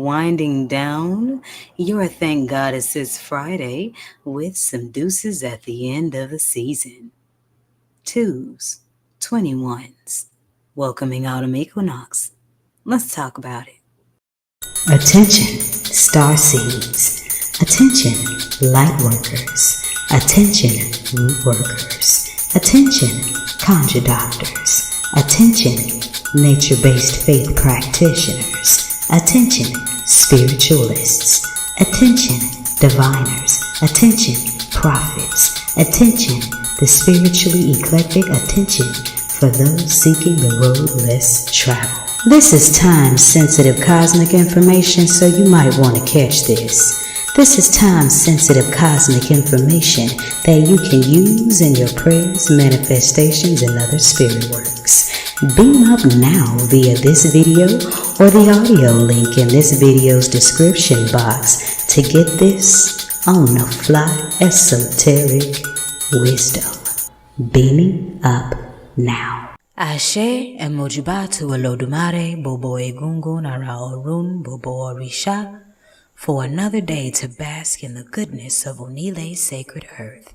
winding down your Thank Goddess It's Friday with some deuces at the end of the season. 2s, 21s, welcoming autumn equinox. Let's talk about it. Attention, star seeds. Attention, light workers. Attention, root workers. Attention, conjure doctors. Attention, nature-based faith practitioners. Attention, spiritualists. Attention, diviners. Attention, prophets. Attention, the spiritually eclectic. Attention for those seeking the road less traveled. This is time-sensitive cosmic information, so you might want to catch this. This is time-sensitive cosmic information that you can use in your prayers, manifestations, and other spirit works. Beam up now via this video or the audio link in this video's description box to get this on-the-fly esoteric wisdom. Beaming up now. Ashe emojibatu Olodumare Bobo Egungun Ara Orun Bobo Orisha for another day to bask in the goodness of Onile's sacred earth.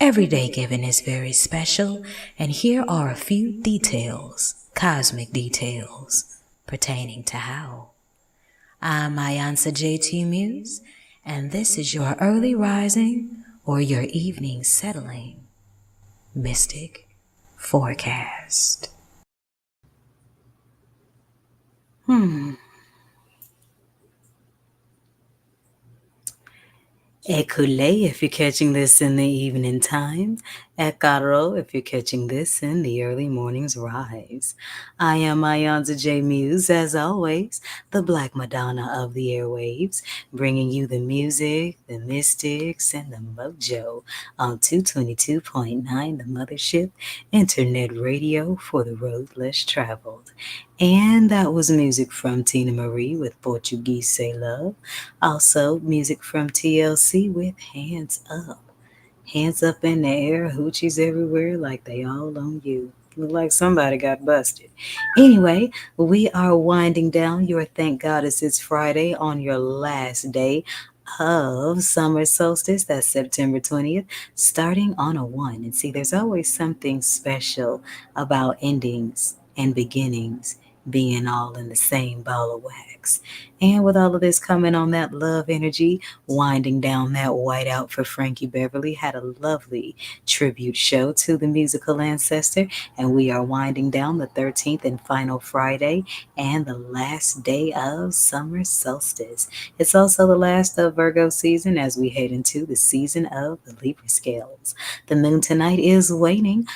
Every day given is very special, and here are a few details, cosmic details, pertaining to how. I'm iiiYansaje Muse, and this is your early rising or your evening settling mystic forecast. Ekule if you're catching this in the evening time. Ekaro if you're catching this in the early morning's rise. I am iiiYansaje Muse, as always, the Black Madonna of the airwaves, bringing you the music, the mystics, and the mojo on 222.9 The Mothership, internet radio for the road less traveled. And that was music from Tina Marie with Portuguese Say Love. Also, music from TLC with Hands Up. Hands up in the air, hoochies everywhere like they all on you. Look like somebody got busted. Anyway, we are winding down your Thank Goddess It's Friday on your last day of summer solstice. That's September 20th, starting on a 1. And see, there's always something special about endings and beginnings being all in the same ball of wax. And with all of this coming on that love energy, winding down that whiteout for Frankie Beverly, had a lovely tribute show to the musical ancestor, and we are winding down the 13th and final Friday and the last day of summer solstice. It's also the last of Virgo season as we head into the season of the Libra scales. The moon tonight is waning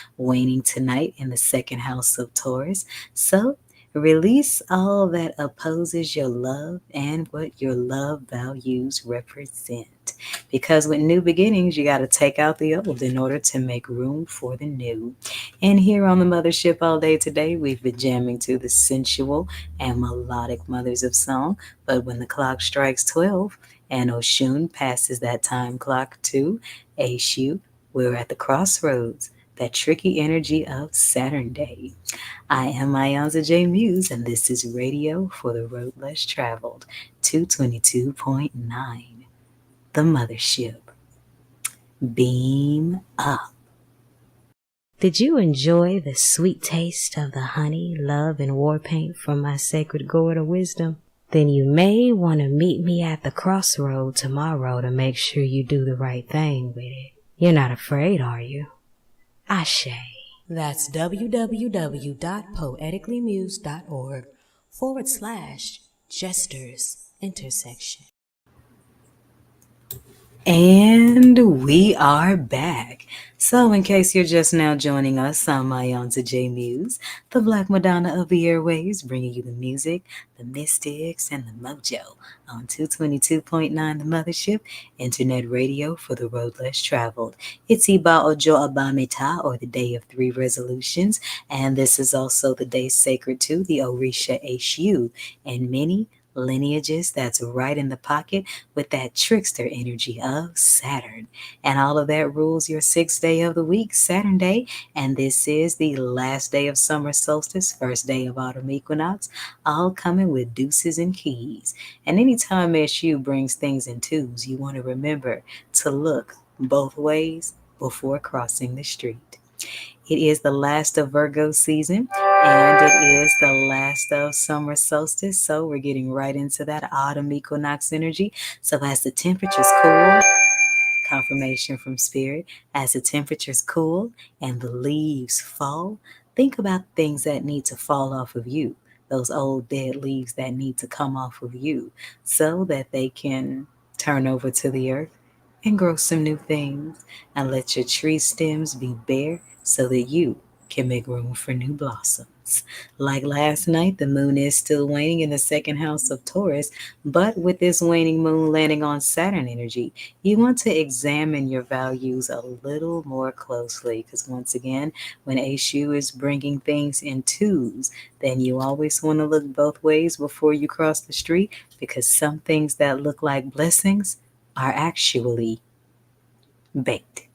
tonight in the second house of Taurus. So release all that opposes your love and what your love values represent. Because with new beginnings, you got to take out the old in order to make room for the new. And here on the Mothership all day today, we've been jamming to the sensual and melodic mothers of song. But when the clock strikes 12 and Oshun passes that time clock to Eshu, we're at the crossroads, that tricky energy of Saturn Day. I am iiiYansaje Muse, and this is radio for the road less traveled, 222.9, The Mothership. Beam up. Did you enjoy the sweet taste of the honey, love, and war paint from my sacred gourd of wisdom? Then you may want to meet me at the crossroad tomorrow to make sure you do the right thing with it. You're not afraid, are you? Ashe. That's www.poeticallymuse.org/gestures intersection. And we are back. So in case you're just now joining us, I'm iiiYansaje Muse, the Black Madonna of the airwaves, bringing you the music, the mystics, and the mojo on 222.9 The Mothership, internet radio for the road less traveled. It's Iba Ojo Abameta, or the Day of Three Resolutions, and this is also the day sacred to the Orisha Eshu and many lineages that's right in the pocket with that trickster energy of Saturn. And all of that rules your sixth day of the week, Saturn Day. And this is the last day of summer solstice, first day of autumn equinox, all coming with deuces and keys. And anytime SU brings things in twos, you want to remember to look both ways before crossing the street. It is the last of Virgo season and it is the last of summer solstice. So we're getting right into that autumn equinox energy. So as the temperatures cool, confirmation from spirit, as the temperatures cool and the leaves fall, think about things that need to fall off of you. Those old dead leaves that need to come off of you so that they can turn over to the earth and grow some new things, and let your tree stems be bare so that you can make room for new blossoms. Like last night, the moon is still waning in the second house of Taurus, but with this waning moon landing on Saturn energy, you want to examine your values a little more closely because, once again, when Ashu is bringing things in twos, then you always want to look both ways before you cross the street because some things that look like blessings are actually bait.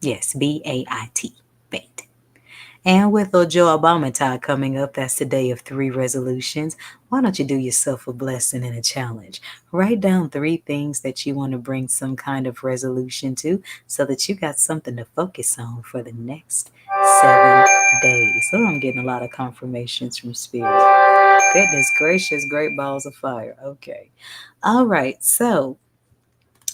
Yes, BAIT, bait. And with Ojo Obamata coming up, that's the day of three resolutions. Why don't you do yourself a blessing and a challenge? Write down three things that you want to bring some kind of resolution to so that you got something to focus on for the next 7 days. So I'm getting a lot of confirmations from Spirit. Goodness gracious, great balls of fire. Okay. All right. So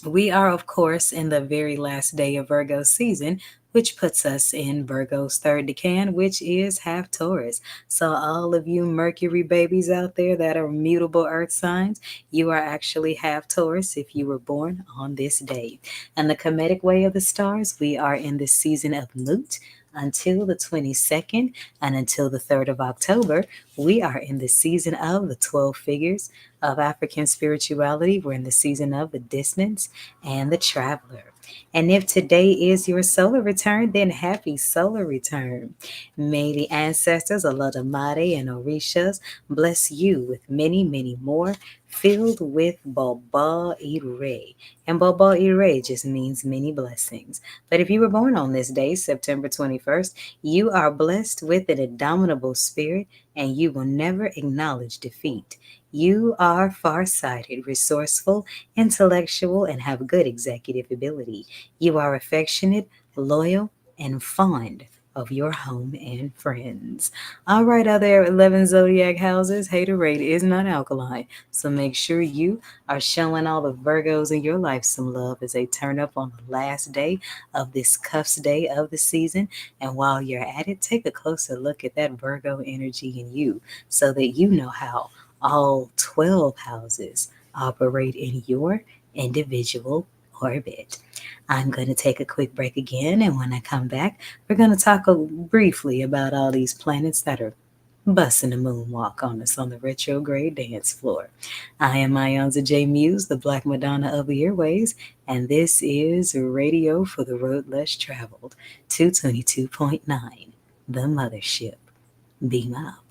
we are, of course, in the very last day of Virgo season, which puts us in Virgo's third decan, which is half Taurus. So, all of you Mercury babies out there that are mutable earth signs, you are actually half Taurus if you were born on this day. And the Kemetic way of the stars, we are in the season of Moot until the 22nd, and until the 3rd of October, we are in the season of the 12 figures of African spirituality. We're in the season of the distance and the traveler. And if today is your solar return, then happy solar return. May the ancestors, Olodumare and Orishas, bless you with many, many more, filled with Baba Ire. And Baba Ire just means many blessings. But if you were born on this day, September 21st, you are blessed with an indomitable spirit and you will never acknowledge defeat. You are farsighted, resourceful, intellectual, and have good executive ability. You are affectionate, loyal, and fond of your home and friends. All right, other 11 zodiac houses, haterade is not alkaline. So make sure you are showing all the Virgos in your life some love as they turn up on the last day of this cuffs day of the season. And while you're at it, take a closer look at that Virgo energy in you so that you know how all 12 houses operate in your individual orbit. I'm going to take a quick break again, and when I come back, we're going to talk briefly about all these planets that are busting a moonwalk on us on the retrograde dance floor. I am iiYansaje Muse, the Black Madonna of the Airways, and this is Radio for the Road Less Traveled, 222.9, the Mothership. Beam up.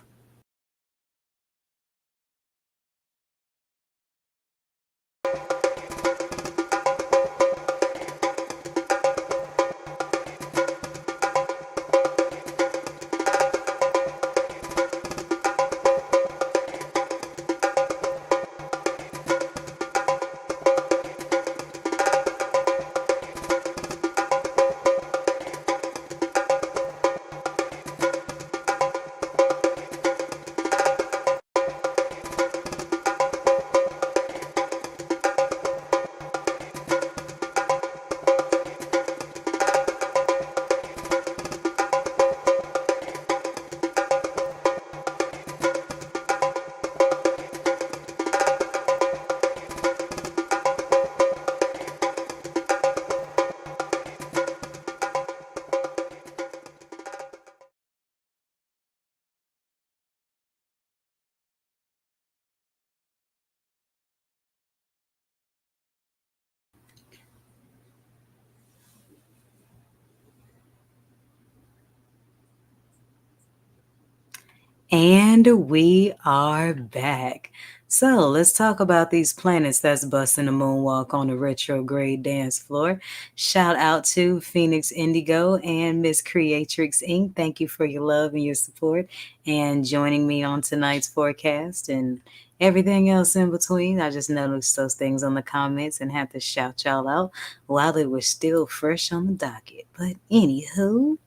And we are back. So let's talk about these planets that's busting the moonwalk on the retrograde dance floor. Shout out to Phoenix Indigo and Miss Creatrix Inc. Thank you for your love and your support and joining me on tonight's forecast and everything else in between. I just noticed those things on the comments and had to shout y'all out while it was still fresh on the docket. But anywho,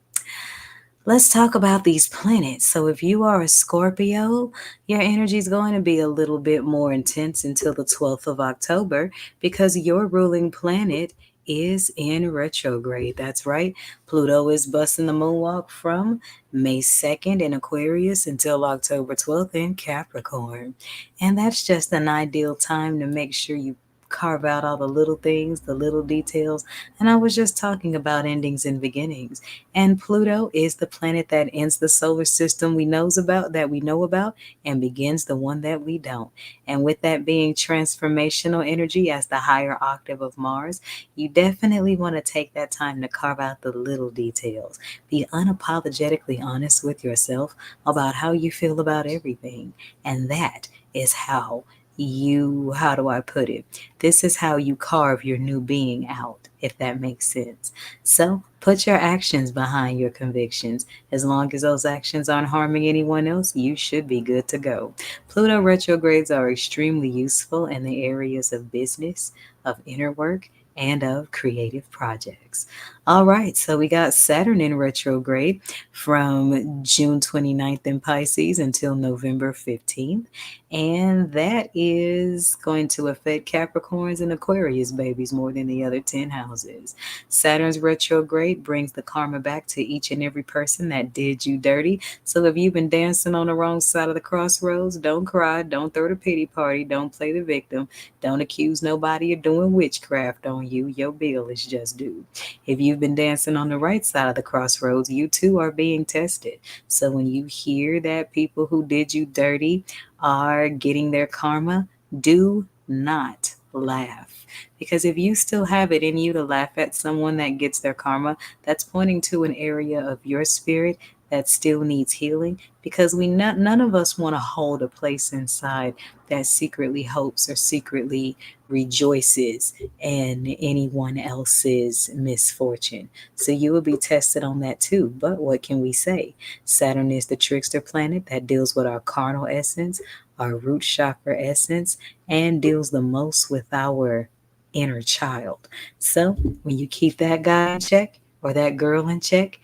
let's talk about these planets. So, if you are a Scorpio, your energy is going to be a little bit more intense until the 12th of October because your ruling planet is in retrograde. That's right. Pluto is busting the moonwalk from May 2nd in Aquarius until October 12th in Capricorn. And that's just an ideal time to make sure you carve out all the little things, the little details. And I was just talking about endings and beginnings. And Pluto is the planet that ends the solar system we know about and begins the one that we don't. And with that being transformational energy as the higher octave of Mars, you definitely want to take that time to carve out the little details. Be unapologetically honest with yourself about how you feel about everything. And that is how do I put it? This is how you carve your new being out, if that makes sense. So put your actions behind your convictions. As long as those actions aren't harming anyone else, you should be good to go. Pluto retrogrades are extremely useful in the areas of business, of inner work, and of creative projects. All right, so we got Saturn in retrograde from June 29th in Pisces until November 15th. And that is going to affect Capricorns and Aquarius babies more than the other 10 houses. Saturn's retrograde brings the karma back to each and every person that did you dirty. So if you've been dancing on the wrong side of the crossroads, don't cry, don't throw the pity party, don't play the victim, don't accuse nobody of doing witchcraft on you. Your bill is just due. If you've been dancing on the right side of the crossroads, you too are being tested. So when you hear that people who did you dirty are getting their karma, do not laugh. Because if you still have it in you to laugh at someone that gets their karma, that's pointing to an area of your spirit that still needs healing. Because none of us want to hold a place inside that secretly hopes or secretly rejoices in anyone else's misfortune. So you will be tested on that too. But what can we say? Saturn is the trickster planet that deals with our carnal essence, our root chakra essence, and deals the most with our inner child. So when you keep that guy in check or that girl in check,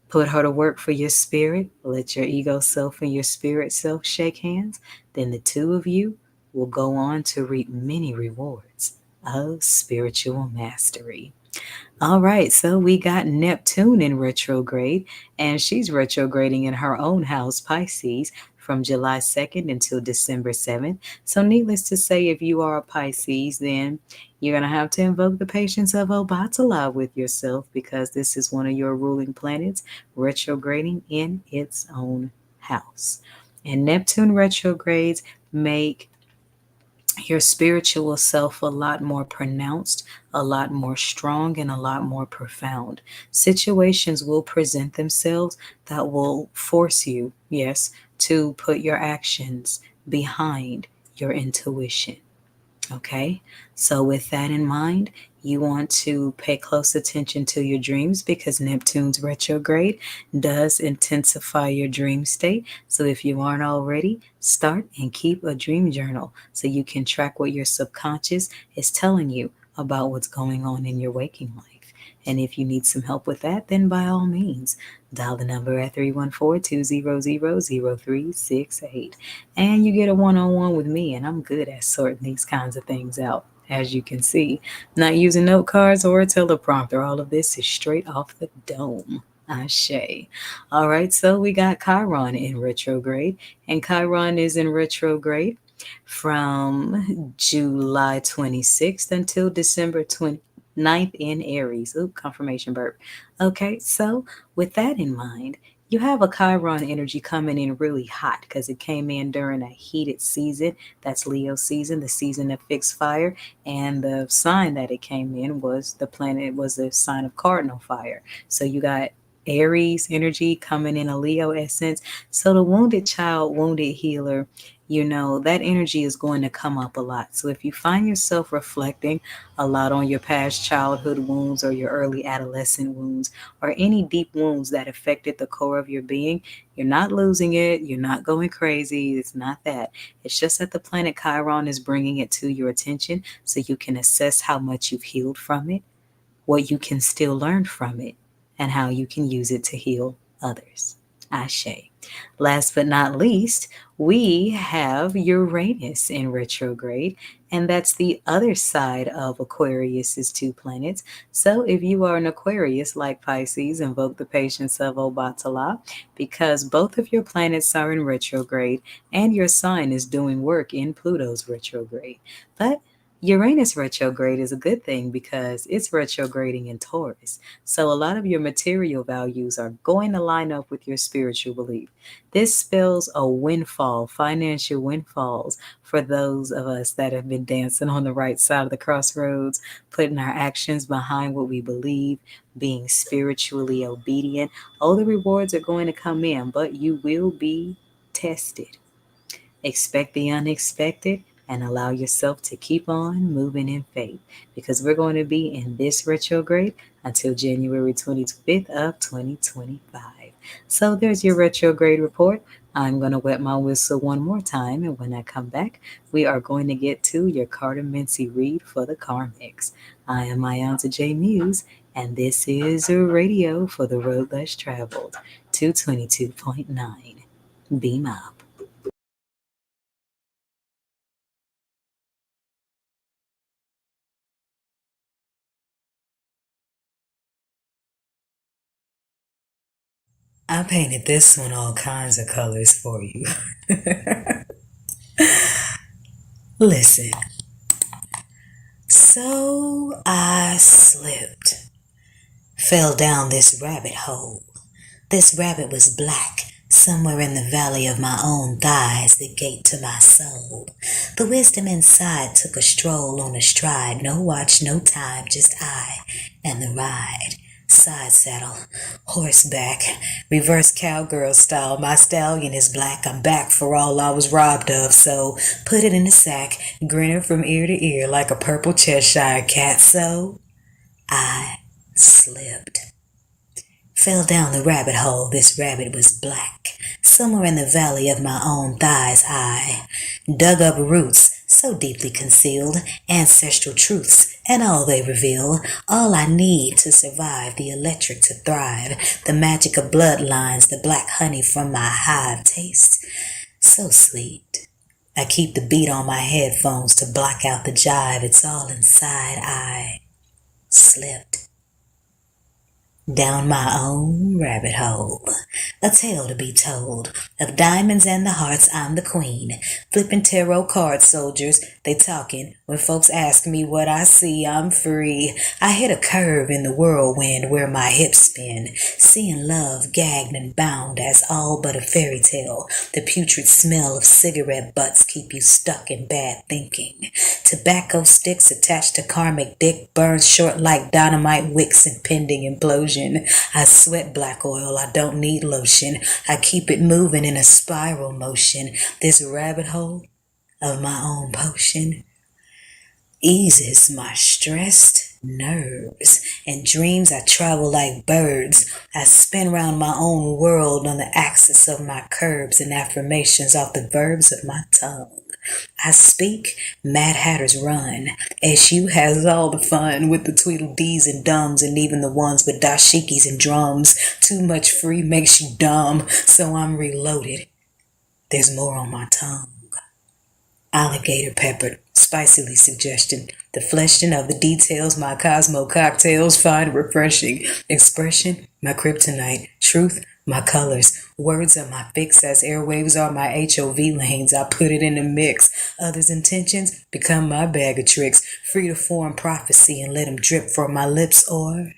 put her to work for your spirit, let your ego self and your spirit self shake hands, then the two of you will go on to reap many rewards of spiritual mastery. All right, so we got Neptune in retrograde, and she's retrograding in her own house, Pisces, from July 2nd until December 7th. So, needless to say, if you are a Pisces, then you're going to have to invoke the patience of Obatala with yourself because this is one of your ruling planets retrograding in its own house. And Neptune retrogrades make your spiritual self a lot more pronounced, a lot more strong, and a lot more profound. Situations will present themselves that will force you, yes, to put your actions behind your intuition. Okay, so with that in mind, you want to pay close attention to your dreams because Neptune's retrograde does intensify your dream state. So if you aren't already, start and keep a dream journal so you can track what your subconscious is telling you about what's going on in your waking life. And if you need some help with that, then by all means, dial the number at 314-200-0368. And you get a one-on-one with me, and I'm good at sorting these kinds of things out. As you can see, not using note cards or a teleprompter. All of this is straight off the dome. Ashe. All right, so we got Chiron in retrograde, and Chiron is in retrograde from July 26th until December 29th in Aries. Ooh, confirmation burp. Okay, so with that in mind, you have a Chiron energy coming in really hot because it came in during a heated season. That's Leo season, the season of fixed fire. And the sign that it came in was the planet was a sign of cardinal fire. So you got Aries energy coming in a Leo essence. So the wounded child, wounded healer that energy is going to come up a lot. So if you find yourself reflecting a lot on your past childhood wounds or your early adolescent wounds or any deep wounds that affected the core of your being, you're not losing it. You're not going crazy. It's not that. It's just that the planet Chiron is bringing it to your attention so you can assess how much you've healed from it, what you can still learn from it, and how you can use it to heal others. Ashe. Last but not least, we have Uranus in retrograde, and that's the other side of Aquarius's two planets. So if you are an Aquarius like Pisces, invoke the patience of Obatala, because both of your planets are in retrograde and your sign is doing work in Pluto's retrograde. But Uranus retrograde is a good thing because it's retrograding in Taurus. So a lot of your material values are going to line up with your spiritual belief. This spells a windfall, financial windfalls for those of us that have been dancing on the right side of the crossroads, putting our actions behind what we believe, being spiritually obedient. Oh, the rewards are going to come in, but you will be tested. Expect the unexpected and allow yourself to keep on moving in faith because we're going to be in this retrograde until January 25th of 2025. So there's your retrograde report. I'm going to wet my whistle one more time, and when I come back, we are going to get to your Carter Mincy read for the Karmics. I am iiiYansaje Muse, and this is a radio for the road less traveled, 222.9. Beam up. I painted this one all kinds of colors for you. Listen. So I slipped, fell down this rabbit hole. This rabbit was black, somewhere in the valley of my own thighs, the gate to my soul. The wisdom inside took a stroll on a stride, no watch, no time, just I and the ride. Side saddle, horseback, reverse cowgirl style. My stallion is black. I'm back for all I was robbed of. So put it in a sack, grinning from ear to ear like a purple Cheshire cat. So I slipped. Fell down the rabbit hole, this rabbit was black. Somewhere in the valley of my own thighs I dug up roots so deeply concealed, ancestral truths, and all they reveal. All I need to survive, the electric to thrive, the magic of bloodlines, the black honey from my hive taste so sweet. I keep the beat on my headphones to block out the jive. It's all inside. I slipped down my own rabbit hole. A tale to be told of diamonds and the hearts. I'm the queen. Flipping tarot card soldiers. They talking. When folks ask me what I see, I'm free. I hit a curve in the whirlwind where my hips spin. Seeing love gagged and bound as all but a fairy tale. The putrid smell of cigarette butts keep you stuck in bad thinking. Tobacco sticks attached to karmic dick burns short like dynamite wicks impending implosion. I sweat black oil, I don't need lotion. I keep it moving in a spiral motion. This rabbit hole of my own potion eases my stressed nerves. In dreams I travel like birds. I spin round my own world on the axis of my curves and affirmations off the verbs of my tongue. I speak, Mad Hatters run. SU has all the fun with the Tweedledees and Dums and even the ones with dashikis and drums. Too much free makes you dumb, so I'm reloaded. There's more on my tongue. Alligator peppered, spicily suggestion. The fleshing of the details my Cosmo cocktails find refreshing. Expression, my kryptonite. Truth, my colors. Words are my fix as airwaves are my HOV lanes. I put it in a mix. Others' intentions become my bag of tricks. Free to form prophecy and let them drip from my lips or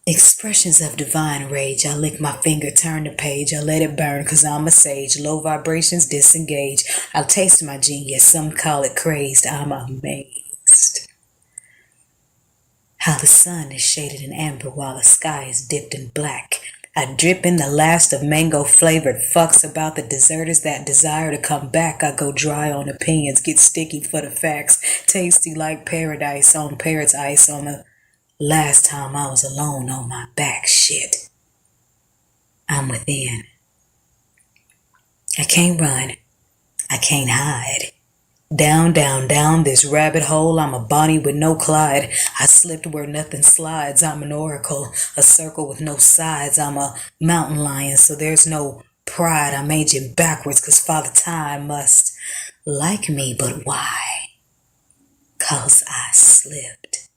expressions of divine rage. I lick my finger, turn the page. I let it burn cause I'm a sage. Low vibrations disengage. I'll taste my genius. Some call it crazed. I'm amazed. How the sun is shaded in amber while the sky is dipped in black. I drip in the last of mango flavored fucks about the deserters that desire to come back. I go dry on opinions, get sticky for the facts. Tasty like paradise on parrot's ice on the last time I was alone on my back. Shit. I'm within. I can't run. I can't hide. Down, down, down this rabbit hole, I'm a Bonnie with no Clyde. I slipped where nothing slides, I'm an oracle, a circle with no sides. I'm a mountain lion, so there's no pride. I'm aging backwards, cause Father Time must like me, but why? Cause I slipped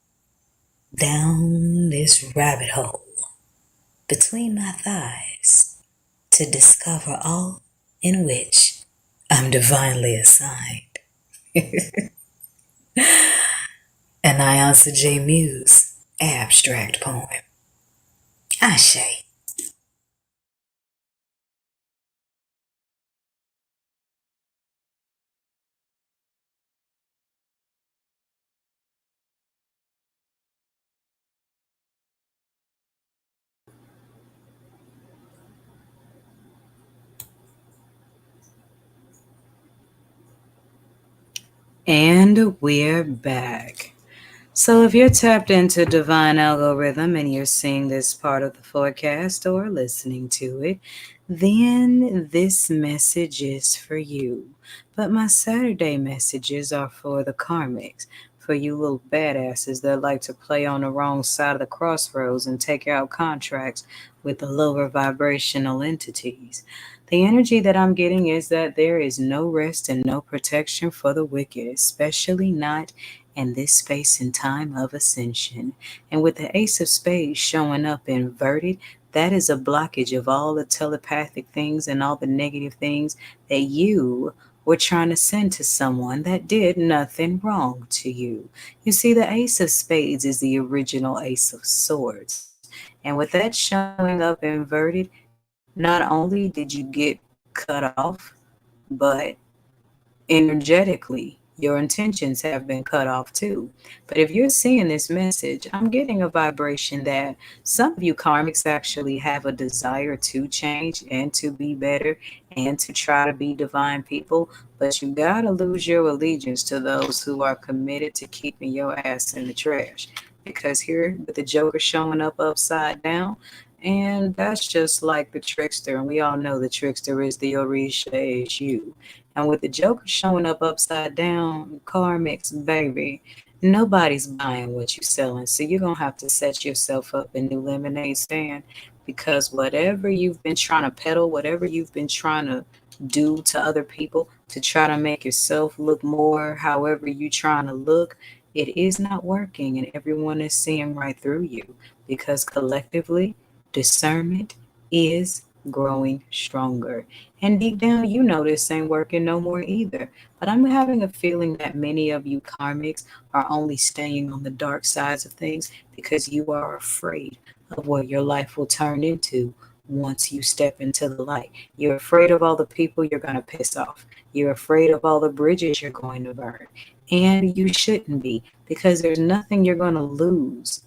down this rabbit hole between my thighs to discover all in which I'm divinely assigned. An iiiYansaje Muse abstract poem. Ashe. And we're back. So, if you're tapped into divine algorithm and you're seeing this part of the forecast or listening to it, then this message is for you. But my Saturday messages are for the karmics, for you little badasses that like to play on the wrong side of the crossroads and take out contracts with the lower vibrational entities. The energy that I'm getting is that there is no rest and no protection for the wicked, especially not in this space and time of ascension. And with the Ace of Spades showing up inverted, that is a blockage of all the telepathic things and all the negative things that you were trying to send to someone that did nothing wrong to you. You see, the Ace of Spades is the original Ace of Swords. And with that showing up inverted, not only did you get cut off, but energetically, your intentions have been cut off too. But if you're seeing this message, I'm getting a vibration that some of you karmics actually have a desire to change and to be better and to try to be divine people, but you gotta lose your allegiance to those who are committed to keeping your ass in the trash. Because here, with the Joker showing up upside down, and that's just like the trickster, and we all know the trickster is the Orisha is you. And with the Joker showing up upside down, karmics, baby, nobody's buying what you're selling. So you're going to have to set yourself up a new lemonade stand, because whatever you've been trying to peddle, whatever you've been trying to do to other people to try to make yourself look more however you're trying to look, it is not working. And everyone is seeing right through you, because collectively, discernment is growing stronger. And deep down, you know this ain't working no more either. But I'm having a feeling that many of you karmics are only staying on the dark sides of things because you are afraid of what your life will turn into once you step into the light. You're afraid of all the people you're going to piss off. You're afraid of all the bridges you're going to burn. And you shouldn't be, because there's nothing you're going to lose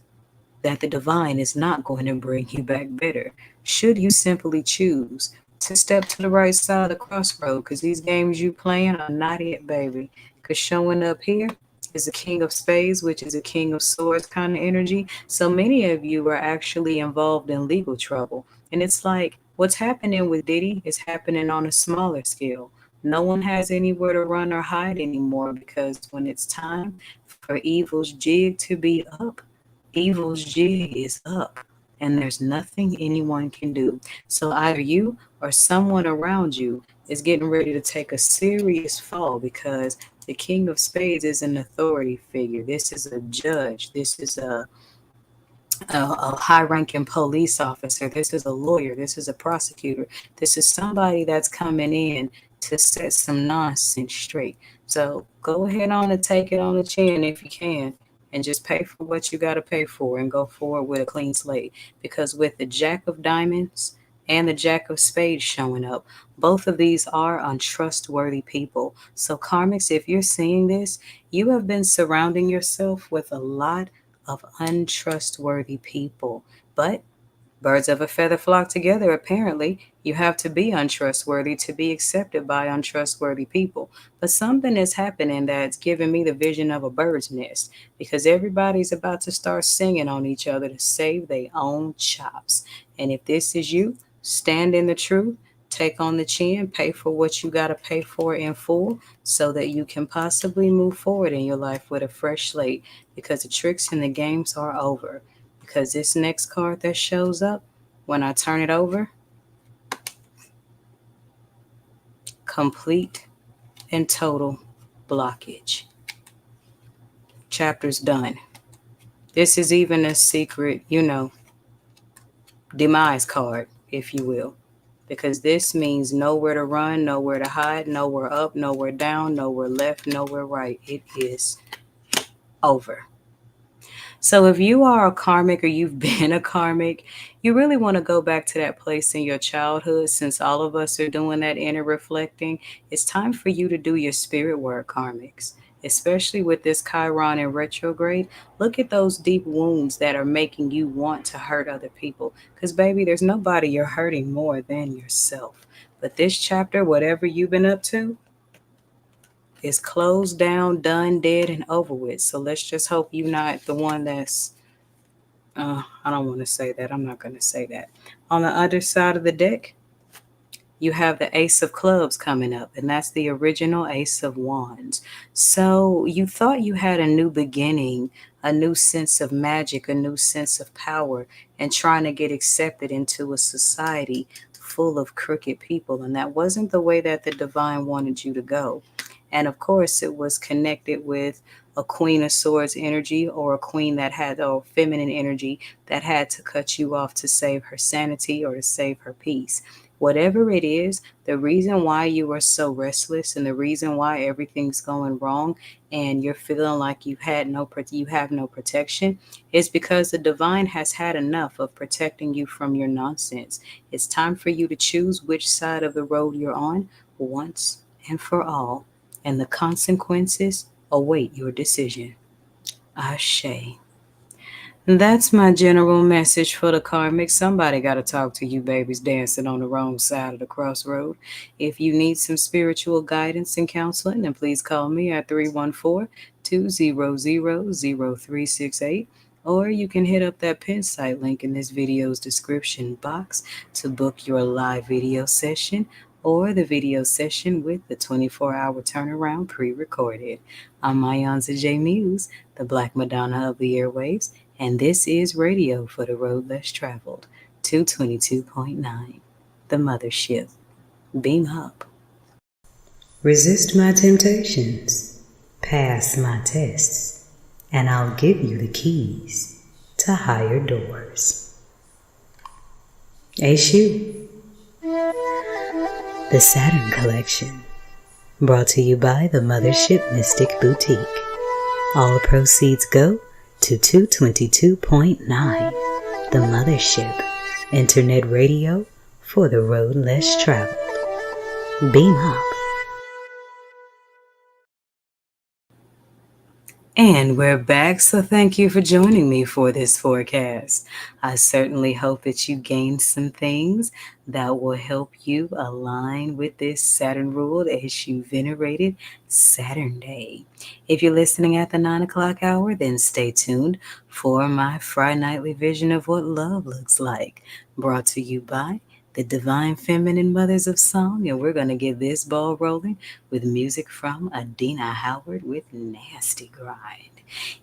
that the divine is not going to bring you back better, should you simply choose to step to the right side of the crossroad, because these games you playing are not it, baby. Because showing up here is a king of spades, which is a king of swords kind of energy. So many of you are actually involved in legal trouble. And it's like what's happening with Diddy is happening on a smaller scale. No one has anywhere to run or hide anymore, because when it's time for evil's jig to be up, evil's jig is up, and there's nothing anyone can do. So either you or someone around you is getting ready to take a serious fall, because the King of Spades is an authority figure. This is a judge. This is a high ranking police officer. This is a lawyer. This is a prosecutor. This is somebody that's coming in to set some nonsense straight. So go ahead on and take it on the chin if you can, and just pay for what you got to pay for and go forward with a clean slate. Because with the Jack of Diamonds and the Jack of Spades showing up, both of these are untrustworthy people. So, karmics, if you're seeing this, you have been surrounding yourself with a lot of untrustworthy people. But Birds of a feather flock together, apparently. You have to be untrustworthy to be accepted by untrustworthy people. But something is happening that's giving me the vision of a bird's nest because everybody's about to start singing on each other to save their own chops. And if this is you, stand in the truth, take on the chin, pay for what you got to pay for in full so that you can possibly move forward in your life with a fresh slate because the tricks and the games are over. Because this next card that shows up, when I turn it over, complete and total blockage. Chapter's done. This is even a secret, demise card, if you will. Because this means nowhere to run, nowhere to hide, nowhere up, nowhere down, nowhere left, nowhere right. It is over. So if you are a karmic or you've been a karmic, you really want to go back to that place in your childhood since all of us are doing that inner reflecting. It's time for you to do your spirit work, karmics. Especially with this Chiron in retrograde, look at those deep wounds that are making you want to hurt other people. Because, baby, there's nobody you're hurting more than yourself. But this chapter, whatever you've been up to, is closed down, done, dead, and over with. So let's just hope you're not the one that's, I don't want to say that. I'm not going to say that. On the other side of the deck, you have the Ace of Clubs coming up, and that's the original Ace of Wands. So you thought you had a new beginning, a new sense of magic, a new sense of power, and trying to get accepted into a society full of crooked people. And that wasn't the way that the divine wanted you to go. And of course, it was connected with a Queen of Swords energy or a queen that had a feminine energy that had to cut you off to save her sanity or to save her peace. Whatever it is, the reason why you are so restless and the reason why everything's going wrong and you're feeling like you have no protection is because the divine has had enough of protecting you from your nonsense. It's time for you to choose which side of the road you're on once and for all, and the consequences await your decision. Ashe. That's my general message for the karmic. Somebody got to talk to you babies dancing on the wrong side of the crossroad. If you need some spiritual guidance and counseling, then please call me at 314-200-0368. Or you can hit up that pin site link in this video's description box to book your live video session or the video session with the 24-hour turnaround pre-recorded. I'm iiiYansaje Muse, the Black Madonna of the airwaves, and this is Radio for the Road Less Traveled, 222.9, the Mothership. Beam up. Resist my temptations, pass my tests, and I'll give you the keys to higher doors. Eshu. The Saturn Collection, brought to you by the Mothership Mystic Boutiq. All proceeds go to 222.9, the Mothership, internet radio for the road less traveled. Beam up. And we're back, so thank you for joining me for this forecast. I certainly hope that you gained some things that will help you align with this Saturn ruled as you venerated Saturn Day. If you're listening at the 9 o'clock hour, then stay tuned for my Friday nightly vision of what love looks like, brought to you by the Divine Feminine Mothers of Song, and we're going to get this ball rolling with music from Adina Howard with Nasty Grind.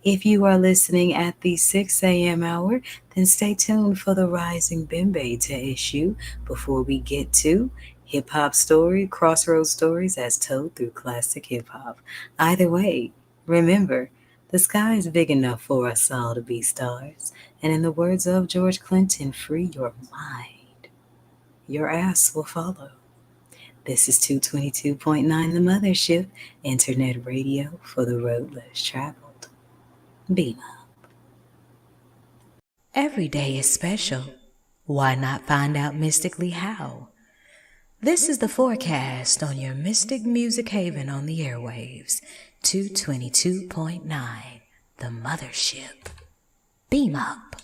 If you are listening at the 6 a.m. hour, then stay tuned for the Rising Bembe to issue before we get to Hip Hop Story, Crossroads Stories as told through classic hip hop. Either way, remember, the sky is big enough for us all to be stars, and in the words of George Clinton, free your mind. Your ass will follow. This is 222.9 The Mothership, internet radio for the road less traveled. Beam up. Every day is special. Why not find out mystically how? This is the forecast on your Mystic Music Haven on the airwaves, 222.9 The Mothership. Beam up.